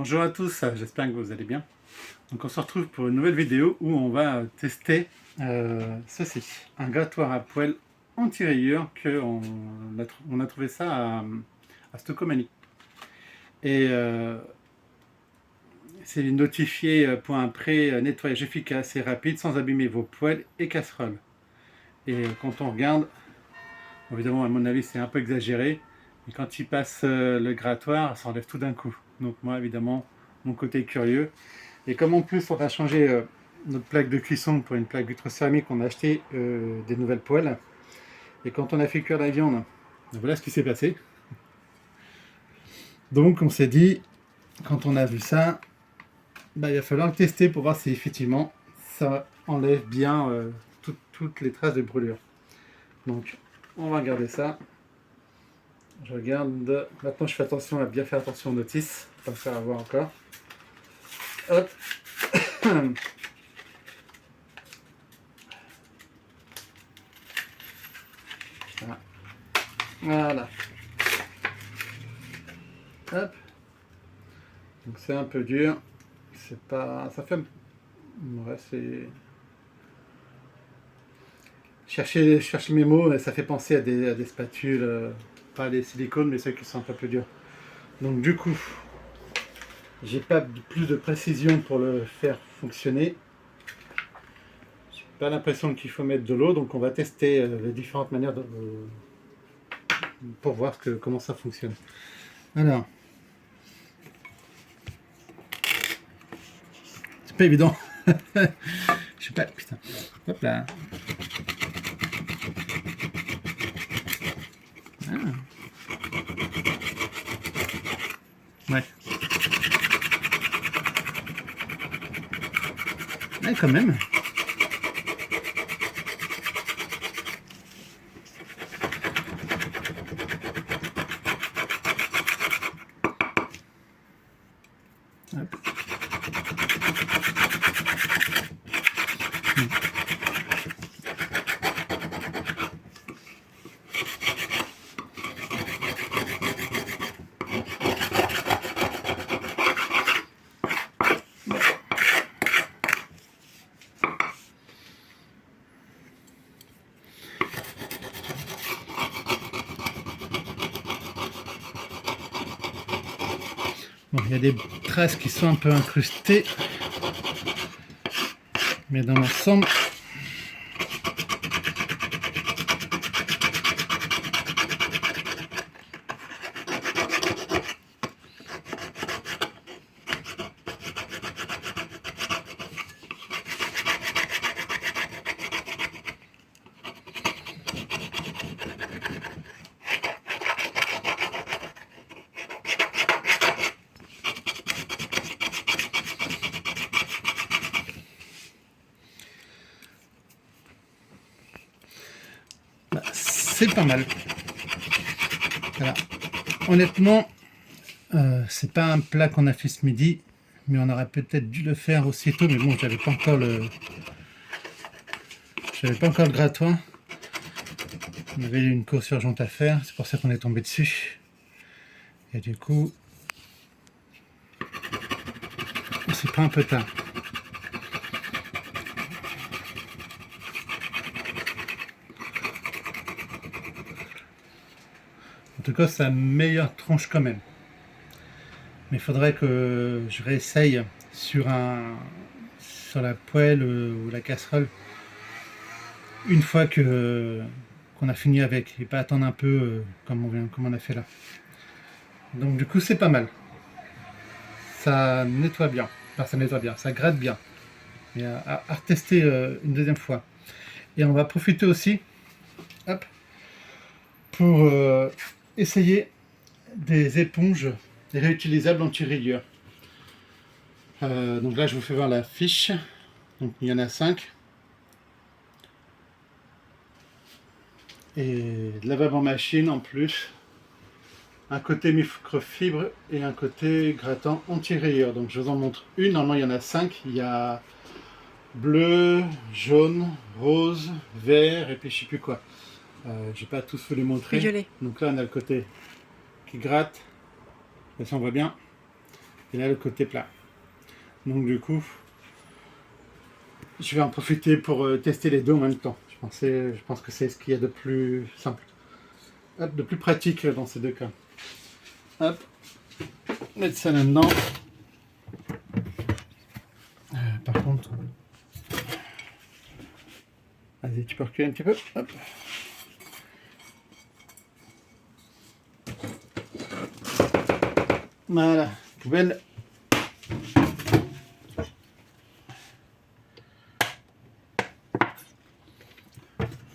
Bonjour à tous, j'espère que vous allez bien. Donc on se retrouve pour une nouvelle vidéo où on va tester ceci, un grattoir à poêle anti-rayures on a trouvé ça à Stocomanie. Et c'est notifié pour un pré-nettoyage efficace et rapide sans abîmer vos poêles et casseroles. Et quand on regarde, évidemment à mon avis c'est un peu exagéré, mais quand il passe le grattoir, ça enlève tout d'un coup. Donc moi évidemment, mon côté curieux. Et comme en plus on va changer notre plaque de cuisson pour une plaque vitrocéramique, on a acheté des nouvelles poêles. Et quand on a fait cuire la viande, voilà ce qui s'est passé. Donc on s'est dit, quand on a vu ça, il va falloir le tester pour voir si effectivement ça enlève bien toutes les traces de brûlure. Donc on va regarder ça. Je regarde, maintenant je fais attention à bien faire attention aux notices, pas me faire avoir encore. Hop. Voilà. Hop. Donc c'est un peu dur. C'est pas. Ça fait. Ouais, c'est. Chercher mes mots, ça fait penser à des spatules, pas les silicones, mais celles qui sont un peu plus dures. Donc du coup, j'ai pas plus de précision pour le faire fonctionner. J'ai pas l'impression qu'il faut mettre de l'eau, donc on va tester les différentes manières pour voir comment ça fonctionne. Alors, c'est pas évident. Je sais pas, putain. Hop là. Ah. Ouais. Ouais, quand même. Hop. Bon, il y a des traces qui sont un peu incrustées, mais dans l'ensemble, c'est pas mal. Voilà. Honnêtement, c'est pas un plat qu'on a fait ce midi, mais on aurait peut-être dû le faire aussitôt. Mais bon, j'avais pas encore le grattoir. On avait une course urgente à faire, c'est pour ça qu'on est tombé dessus. Et du coup, on s'est pris un peu tard. En tout cas, c'est la meilleure tronche quand même. Mais il faudrait que je réessaye sur la poêle ou la casserole une fois qu'on a fini avec, et pas attendre un peu comme on a fait là. Donc du coup c'est pas mal. Ça nettoie bien. Enfin ça nettoie bien, ça gratte bien. Et à retester une deuxième fois. Et on va profiter aussi, hop, pour essayer des éponges réutilisables anti-rayures. Donc là je vous fais voir la fiche. Donc il y en a 5. Et lavabo machine en plus. Un côté microfibre et un côté grattant anti-rayures. Donc je vous en montre une. Normalement il y en a 5. Il y a bleu, jaune, rose, vert et puis je sais plus quoi. Je vais pas tous vous les montrer. Violet. Donc là on a le côté qui gratte. Là, si on voit bien. et là le côté plat. Donc du coup, je vais en profiter pour tester les deux en même temps. Je pense que c'est ce qu'il y a de plus simple, hop, de plus pratique dans ces deux cas. Hop, mettre ça là-dedans. Par contre, vas-y, tu peux reculer un petit peu. Hop. Voilà, poubelle.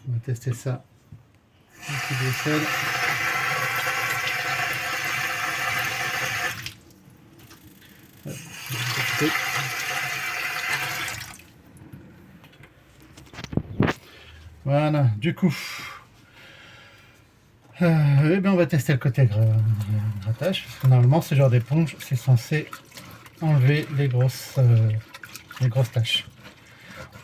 On va tester ça. Un petit vaisselle. Voilà, du coup, eh bien on va tester le côté grattage, parce que normalement ce genre d'éponge, c'est censé enlever les grosses taches.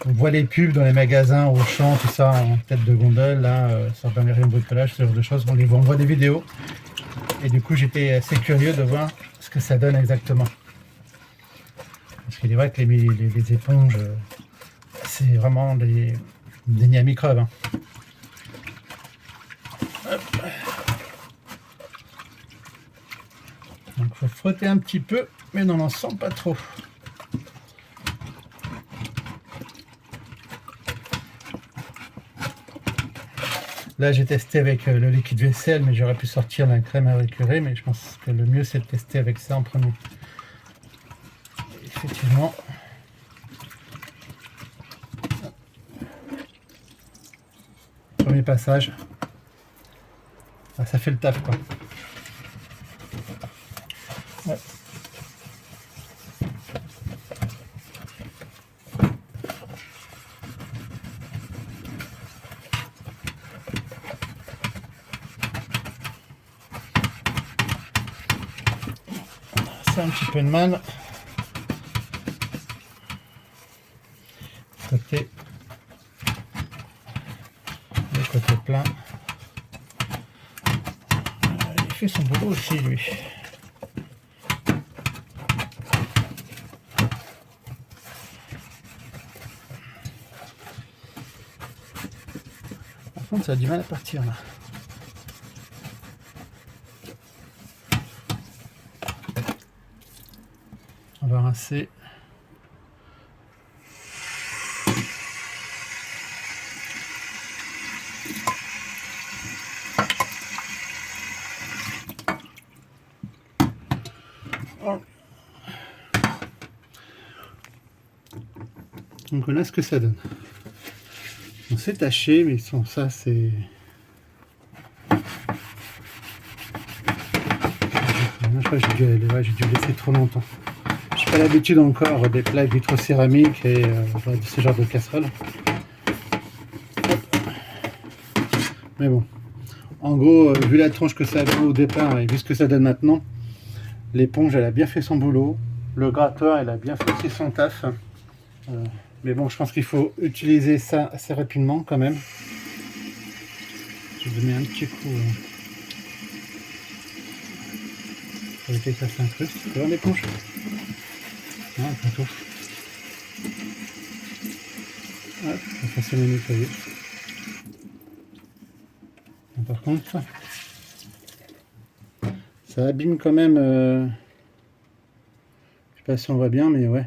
On voit les pubs dans les magasins, au champ, tout ça, en tête de gondole, là, sur dans les rayons de bricolage, ce genre de choses, on voit des vidéos. Et du coup, j'étais assez curieux de voir ce que ça donne exactement. Parce qu'il est vrai que les éponges, c'est vraiment des nids à microbes. Hein. Donc il faut frotter un petit peu, mais dans l'ensemble pas trop. Là j'ai testé avec le liquide vaisselle, mais j'aurais pu sortir la crème à récurer, mais je pense que le mieux c'est de tester avec ça en premier. Effectivement. Premier passage. Ah, ça fait le taf quoi. Ouais. C'est un petit peu de mal. Côté, le côté plein. Il fait son boulot aussi lui. Par contre ça a du mal à partir là. On va rincer. Donc voilà ce que ça donne. On s'est taché, mais sans ça c'est... Je crois que j'ai dû le laisser trop longtemps. J'ai pas l'habitude encore des plaques vitrocéramiques et de ce genre de casserole. Mais bon, en gros, vu la tronche que ça avait au départ et vu ce que ça donne maintenant, l'éponge elle a bien fait son boulot. Le gratteur elle a bien fait aussi son taf. Mais bon, je pense qu'il faut utiliser ça assez rapidement quand même. Je vais donner un petit coup pour éviter que ça s'incruste. Tu vois l'éponge? Non, pas tout. Hop, c'est facile à nettoyer. Par contre, ça abîme quand même. Je sais pas si on voit bien, mais ouais.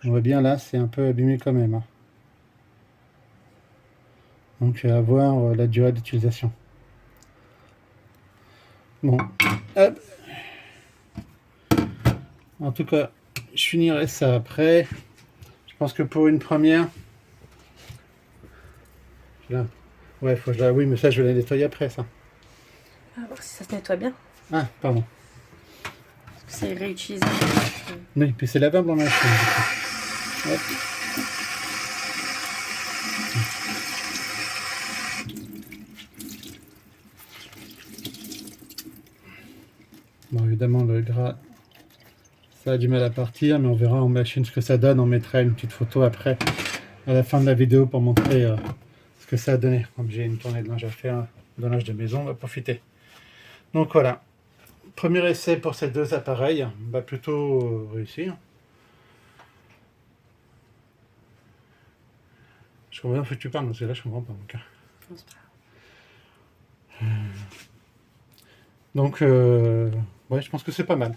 On voit bien là, c'est un peu abîmé quand même. Hein. Donc à voir la durée d'utilisation. Bon, hop. En tout cas, je finirai ça après. Je pense que pour une première, là, ouais, faut que je la... oui, mais ça je vais la nettoyer après ça. On va voir si ça se nettoie bien. Ah, pardon. Parce que c'est réutilisable. Oui, puis c'est lavable en machine. Hop. Bon, évidemment, le gras, ça a du mal à partir, mais on verra en machine ce que ça donne. On mettra une petite photo après, à la fin de la vidéo, pour montrer ce que ça a donné. Comme j'ai une tournée de linge à faire, de linge de maison, on va profiter. Donc voilà. premier essai pour ces deux appareils, bah plutôt réussi. Je comprends bien que tu parles, parce que là je comprends pas. Non, c'est pas grave. Donc ouais, je pense que c'est pas mal.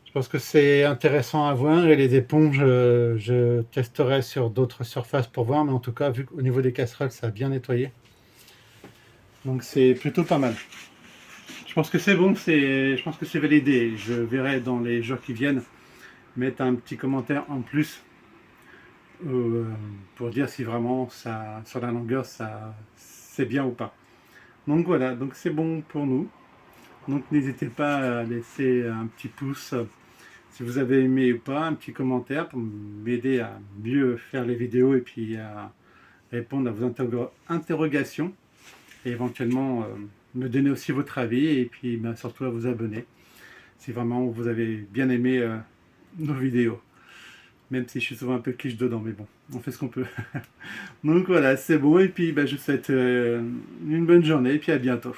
Je pense que c'est intéressant à voir et les éponges, je testerai sur d'autres surfaces pour voir, mais en tout cas, vu qu'au niveau des casseroles, ça a bien nettoyé. Donc c'est plutôt pas mal. Je pense que c'est bon, je pense que c'est validé. Je verrai dans les jours qui viennent mettre un petit commentaire en plus pour dire si vraiment ça, sur la longueur, ça c'est bien ou pas. Donc voilà, donc c'est bon pour nous. Donc n'hésitez pas à laisser un petit pouce si vous avez aimé ou pas, un petit commentaire pour m'aider à mieux faire les vidéos et puis à répondre à vos interrogations et éventuellement me donner aussi votre avis et puis surtout à vous abonner si vraiment vous avez bien aimé nos vidéos. Même si je suis souvent un peu quiche dedans, mais bon, on fait ce qu'on peut. Donc voilà, c'est bon et puis je vous souhaite une bonne journée et puis à bientôt.